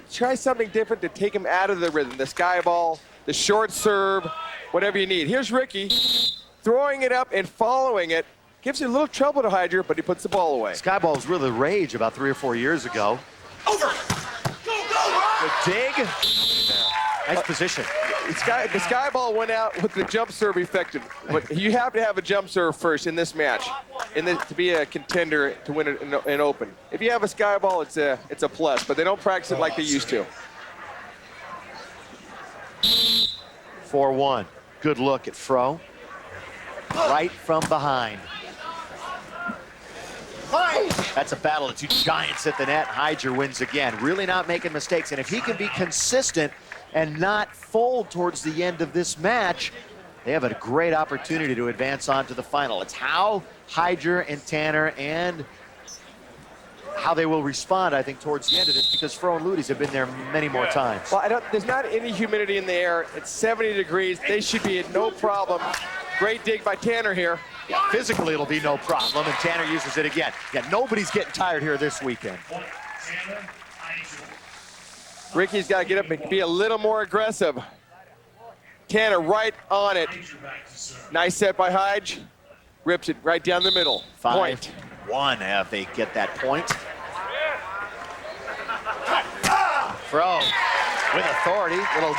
try something different to take him out of the rhythm. The sky ball, the short serve, whatever you need. Here's Ricci throwing it up and following it. Gives you a little trouble to Heidger, but he puts the ball away. Sky ball was really the rage about 3 or 4 years ago. Over. Go, go. The dig. Nice position. The sky ball went out with the jump serve effective. But you have to have a jump serve first in this match, to be a contender to win an open. If you have a sky ball, it's a plus. But they don't practice it like they used to. 4-1. Good look at Fro. Right from behind. That's a battle of two giants at the net. Heidger wins again. Really not making mistakes. And if he can be consistent and not fold towards the end of this match, they have a great opportunity to advance on to the final. It's how Heidger and Tanner and how they will respond, I think, towards the end of this, because Fro and Luyties have been there many more times. Well, there's not any humidity in the air. It's 70 degrees. They should be at no problem. Great dig by Tanner here. Yeah, physically it'll be no problem, and Tanner uses it again. Yeah, nobody's getting tired here this weekend. Ricci's got to get up and be a little more aggressive. Tanner right on it. Nice set by Heidger. Rips it right down the middle. 5-1 if they get that point. Fro with authority. Little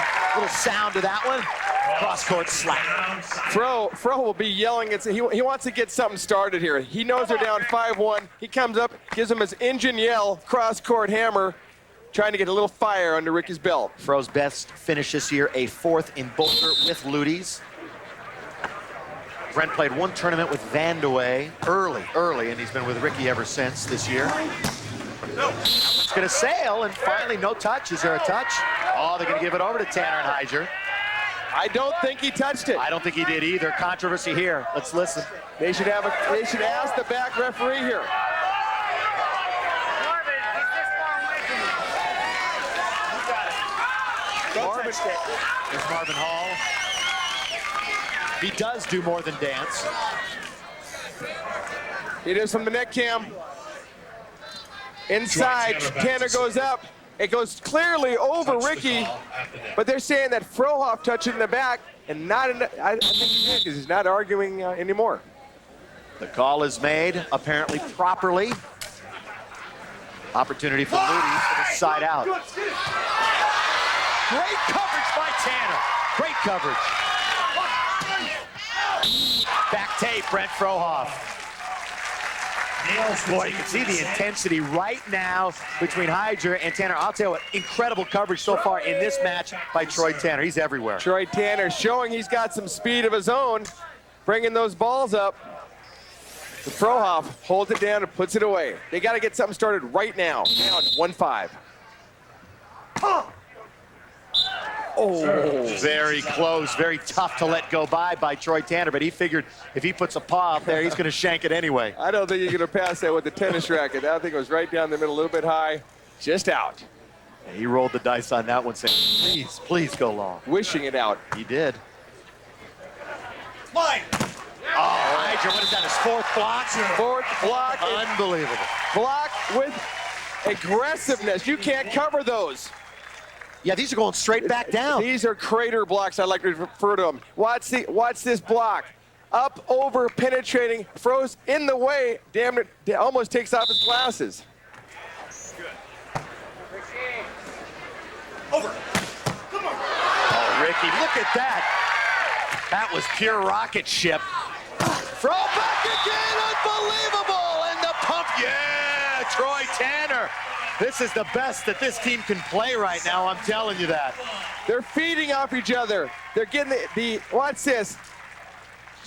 sound to that one. Cross-court slap. Fro will be yelling. He wants to get something started here. He knows they're down 5-1. He comes up, gives him his engine yell, cross-court hammer, trying to get a little fire under Ricci's belt. Fro's best finish this year, a 4th in Boulder with Luyties. Brent played one tournament with Vandeweghe early, and he's been with Ricci ever since this year. It's gonna sail, and finally no touch. Is there a touch? Oh, they're gonna give it over to Tanner and Heidger. I don't think he touched it. I don't think he did either. Controversy here. Let's listen. They should ask the back referee here. There's Marvin Hall. He does do more than dance. It is from the net cam. Inside, Tanner goes up. It goes clearly over Ricci, but they're saying that Frohoff touched it in the back, and not in the, I think he did, because he's not arguing anymore. The call is made, apparently properly. Opportunity for Luyties for the side out. Great coverage by Tanner. Great coverage. Back tape, Brent Frohoff. Boy, you can see the intensity right now between Heidger and Tanner. I'll tell you what, incredible coverage so far in this match by Troy Tanner. He's everywhere. Troy Tanner showing he's got some speed of his own, bringing those balls up. The Frohoff holds it down and puts it away. They got to get something started right now. Now it's 1-5. Oh, very close, very tough to let go by Troy Tanner, but he figured if he puts a paw up there, he's going to shank it anyway. I don't think you're going to pass that with the tennis racket. I think it was right down the middle, a little bit high, just out. He rolled the dice on that one, saying, please, please go long. Wishing it out. He did. Line. Oh, Heidger, what is that, his 4th block? 4th block. Unbelievable. Block with aggressiveness. You can't cover those. Yeah, these are going straight back down. These are crater blocks, I like to refer to them. Watch this block. Up, over, penetrating, Fro's in the way. Damn it, almost takes off his glasses. Good. Over. Come on. Oh, Ricci, look at that. That was pure rocket ship. Fro back again, unbelievable. And the pump, yeah, Troy Tanner. This is the best that this team can play right now, I'm telling you that. They're feeding off each other. They're getting the watch this.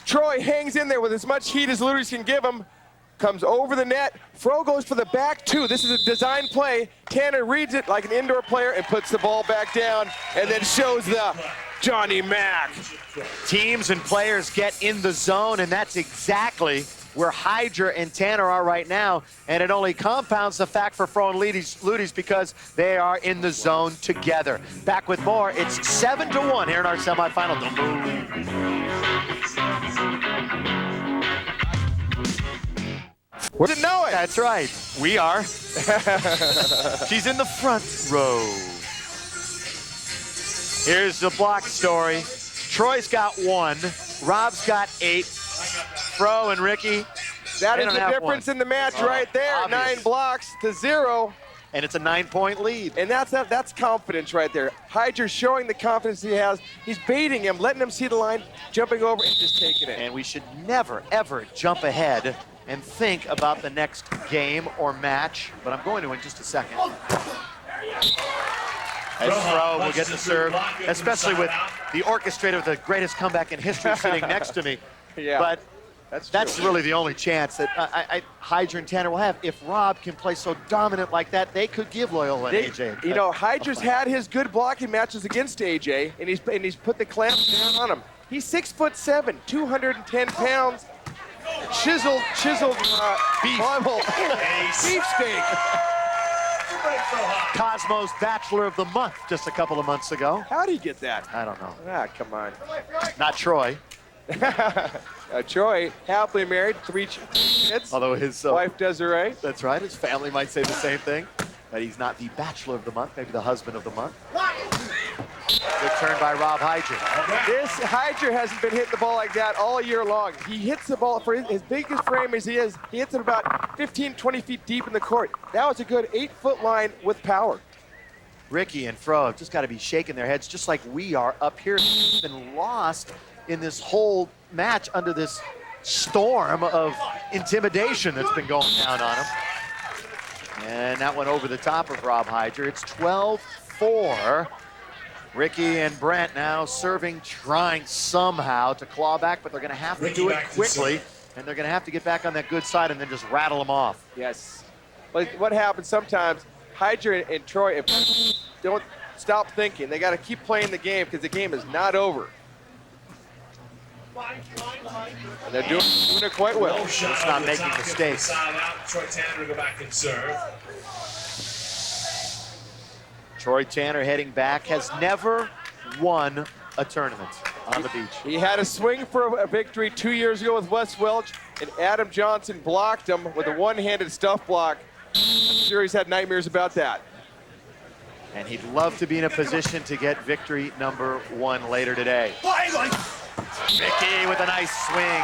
Troy hangs in there with as much heat as Luyties can give him. Comes over the net. Fro goes for the back two. This is a design play. Tanner reads it like an indoor player and puts the ball back down and then shows the Johnny Mac. Teams and players get in the zone, and that's exactly where Heidger and Tanner are right now, and it only compounds the fact for Fro and Luyties because they are in the zone together. Back with more. It's 7-1 here in our semifinal. Don't move. Didn't know it. That's right. We are. She's in the front row. Here's the block story. Troy's got 1. Rob's got 8. Fro and Ricci. That is the difference in the match right there. Obvious. 9 blocks to 0. And it's a 9-point lead. And that's confidence right there. Heidger showing the confidence he has. He's baiting him, letting him see the line, jumping over and just taking it. And we should never, ever jump ahead and think about the next game or match, but I'm going to in just a second. As Fro will get the serve, especially with the orchestrator of the greatest comeback in history sitting next to me. Yeah. But that's true. really the only chance that Heidger and Tanner will have. If Rob can play so dominant like that, they could give Loyola and AJ. You know, Heidger's had his good blocking matches against AJ, and he's put the clamps down on him. He's 6'7", 210 pounds, chiseled volleyball beefsteak. Cosmo's Bachelor of the Month just a couple of months ago. How do you get that? I don't know. Ah, come on. Not Troy. Troy, happily married, 3 kids. Although his wife Desiree. That's right. His family might say the same thing. That he's not the Bachelor of the Month, maybe the husband of the month. Good turn by Rob Heidger. This Heidger hasn't been hitting the ball like that all year long. He hits the ball, for his biggest frame as he is, he hits it about 15, 20 feet deep in the court. That was a good 8-foot line with power. Ricci and Fro have just got to be shaking their heads just like we are up here. Been lost in this whole match under this storm of intimidation that's been going down on them. And that went over the top of Rob Heidger. It's 12-4. Ricci and Brent now serving, trying somehow to claw back, but they're going to have to do it quickly, and they're going to have to get back on that good side and then just rattle them off. Yes. But what happens sometimes, Heidger and Troy, if don't stop thinking, they got to keep playing the game because the game is not over. And they're doing it quite well. It's not making mistakes. Troy Tanner to go back and serve. Troy Tanner heading back, has never won a tournament on the beach. He had a swing for a victory 2 years ago with Wes Welch, and Adam Johnson blocked him with a one-handed stuff block. I'm sure he's had nightmares about that. And he'd love to be in a position to get victory number 1 later today. Ricci with a nice swing.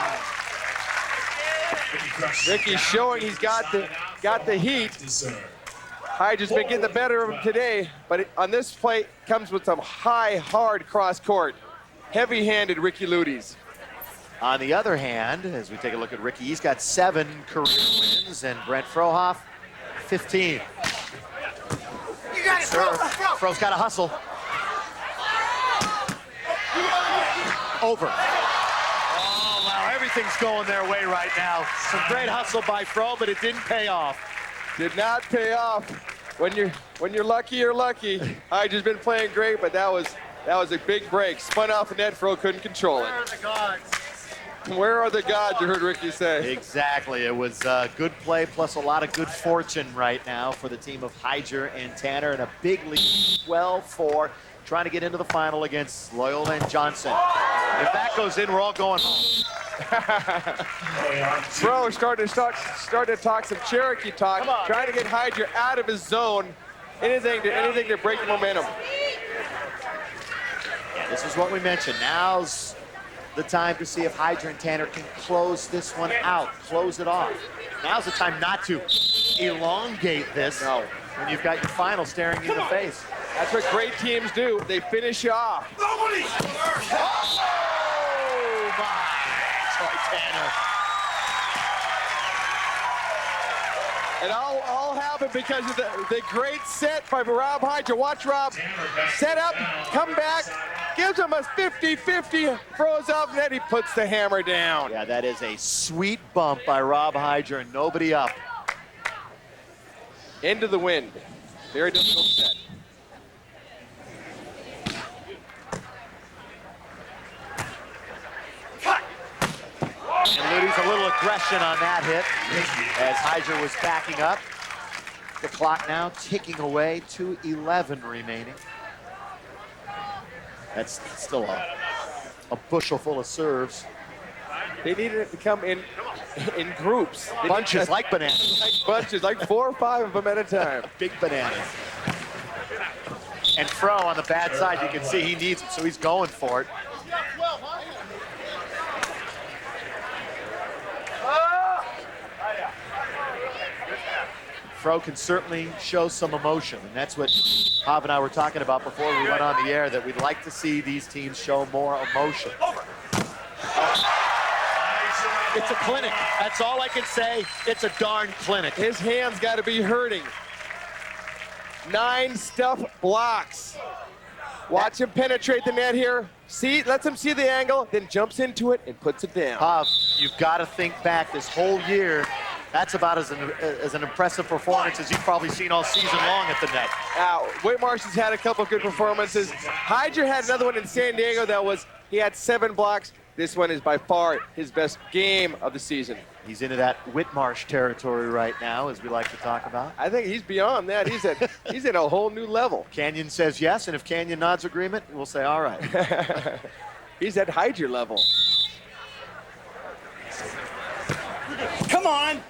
Ricci's showing he's got the heat. Heidger's been getting the better of him today, but on this play comes with some high, hard cross court. Heavy-handed Ricci Luyties. On the other hand, as we take a look at Ricci, he's got 7 career wins, and Brent Frohoff, 15. You got it, Fro's got to hustle. Over. Oh, wow, everything's going their way right now. Some great hustle by Fro, but it didn't pay off. Did not pay off. When you're lucky, you're lucky. Heidger's been playing great, but that was a big break. Spun off the net, Fro couldn't control it. Where are the gods? Where are the gods, you heard Ricci say. Exactly. It was good play plus a lot of good fortune right now for the team of Heidger and Tanner, and a big lead, 12-4, trying to get into the final against Loyola and Johnson. If that goes in, we're all going home. Fro starting to talk some Cherokee talk, trying to get Heidger out of his zone. Anything to break the momentum. Yeah, this is what we mentioned. Now's the time to see if Heidger and Tanner can close this one out, close it off. Now's the time not to elongate this when you've got your final staring you in the face. That's what great teams do. They finish off. Nobody! Oh my, Troy Tanner. It all happened because of the great set by Rob Heidger. Watch Rob set up, come back, gives him a 50-50, throws up, and then he puts the hammer down. Yeah, that is a sweet bump by Rob Heidger and nobody up. Into the wind. Very difficult set. And Luyties a little aggression on that hit as Heidger was backing up. The clock now ticking away, 2:11 remaining. That's still a bushel full of serves. They needed it to come in groups. They Bunches needed- like bananas. like bunches, like 4 or 5 of them at a time. Big bananas. And Fro on the bad side, you can see he needs it, so he's going for it. Fro can certainly show some emotion, and that's what Hob and I were talking about before we went on the air, that we'd like to see these teams show more emotion. It's a clinic. That's all I can say. It's a darn clinic. His hands got to be hurting. 9 stuff blocks. Watch him penetrate the net here. See, lets him see the angle, then jumps into it and puts it down. Hob, you've got to think back this whole year. That's about as an impressive performance as you've probably seen all season long at the net. Whitmarsh has had a couple good performances. Heidger had another one in San Diego he had 7 blocks. This one is by far his best game of the season. He's into that Whitmarsh territory right now, as we like to talk about. I think he's beyond that. He's at a whole new level. Canyon says yes, and if Canyon nods agreement, we'll say all right. He's at Heidger level. Come on.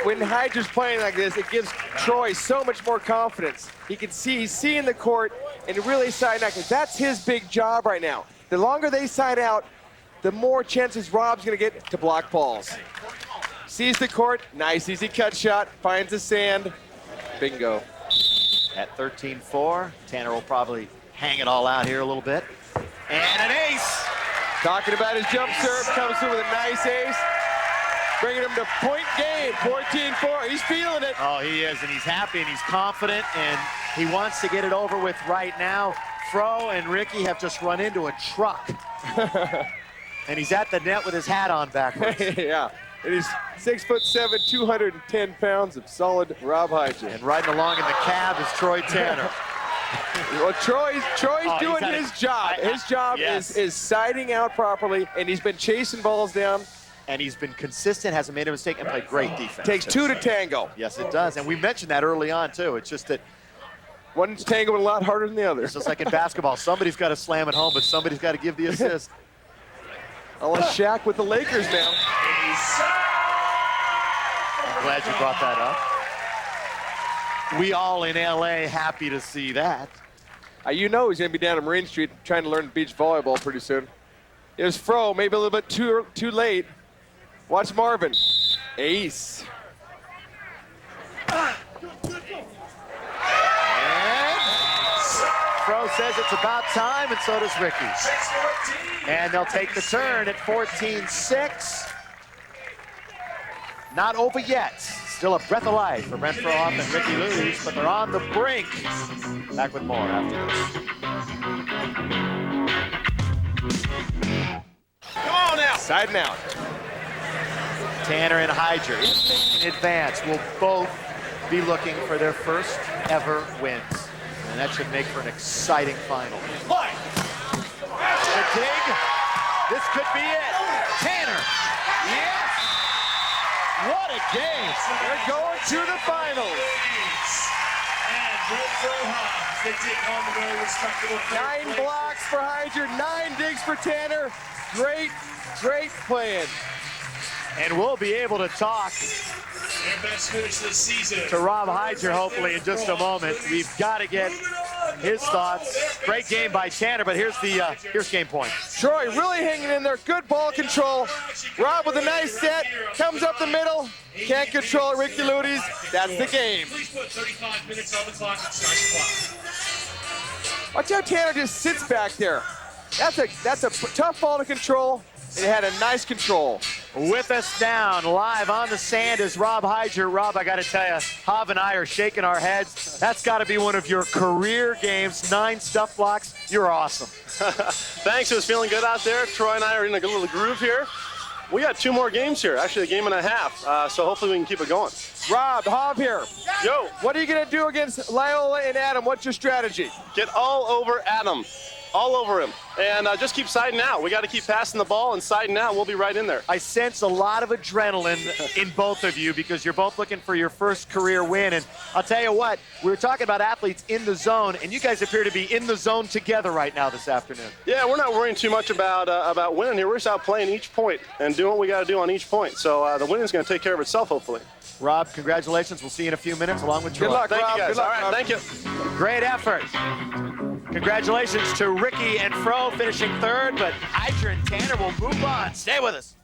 When Heidger's playing like this, it gives Troy so much more confidence. He's seeing the court and really siding out, because that's his big job right now. The longer they side out, the more chances Rob's gonna get to block balls. Sees the court, nice easy cut shot, finds the sand, bingo. At 13-4, Tanner will probably hang it all out here a little bit. And an ace! Talking about his jump serve, comes through with a nice ace. Bringing him to point game, 14-4. He's feeling it. Oh, he is, and he's happy, and he's confident, and he wants to get it over with right now. Fro and Ricci have just run into a truck. And he's at the net with his hat on backwards. Yeah, and he's 6'7", 210 pounds of solid Rob Heidger. And riding along in the cab is Troy Tanner. Well, Troy's doing his job. His job is siding out properly, and he's been chasing balls down. And he's been consistent, hasn't made a mistake, and played great defense. Takes 2 to tango. Yes, it does. And we mentioned that early on, too. It's just that one's tangoing a lot harder than the other. it's just like in basketball. Somebody's got to slam it home, but somebody's got to give the assist. I want Shaq with the Lakers now. I'm glad you brought that up. We all in LA happy to see that. You know he's going to be down on Marine Street trying to learn beach volleyball pretty soon. Here's Fro, maybe a little bit too late. Watch Marvin. Ace. And Fro says it's about time, and so does Ricci. And they'll take the turn at 14-6. Not over yet. Still a breath of life for Brent Frohoff and Ricci Luyties, but they're on the brink. Back with more after this. Come on now. Siding out. Tanner and Heidger in advance will both be looking for their first ever wins. And that should make for an exciting final. The dig. This could be it. Tanner. Yes. What a game. They're going to the finals. And Brent Frohoff, they take on the very respectable 9 blocks for Heidger, 9 digs for Tanner. Great playing. And we'll be able to talk Their best finish this season. to Rob Heidger hopefully in just a moment. We've got to get his thoughts. Great game by Tanner, but here's game point. Troy really hanging in there, good ball control. Rob with a nice set, comes up the middle, can't control it, Ricci Luyties. That's the game. Please put 35 minutes on the clock and start the clock. Watch how Tanner just sits back there. That's a tough ball to control. It had a nice control. With us down live on the sand is Rob Heidger. Rob, I got to tell you, Hob and I are shaking our heads. That's got to be one of your career games. 9 stuff blocks. You're awesome. Thanks, it was feeling good out there. Troy and I are in a good little groove here. We got 2 more games here, actually a game and a half, so hopefully we can keep it going. Rob, Hob here. Yo, What are you going to do against Loyola and Adam? What's your strategy? get all over Adam. all over him. And just keep siding out. We got to keep passing the ball and siding out. We'll be right in there. I sense a lot of adrenaline in both of you because you're both looking for your first career win. And I'll tell you what, we were talking about athletes in the zone, and you guys appear to be in the zone together right now this afternoon. Yeah, we're not worrying too much about winning here. We're just out playing each point and doing what we got to do on each point. So the winning's going to take care of itself, hopefully. Rob, congratulations. We'll see you in a few minutes along with Troy. Good luck, Thank Rob. you, guys. Good luck, All right, Rob. thank you. Great effort. Congratulations to Ricci and Fro finishing third, but Heidger and Tanner will move on. Stay with us.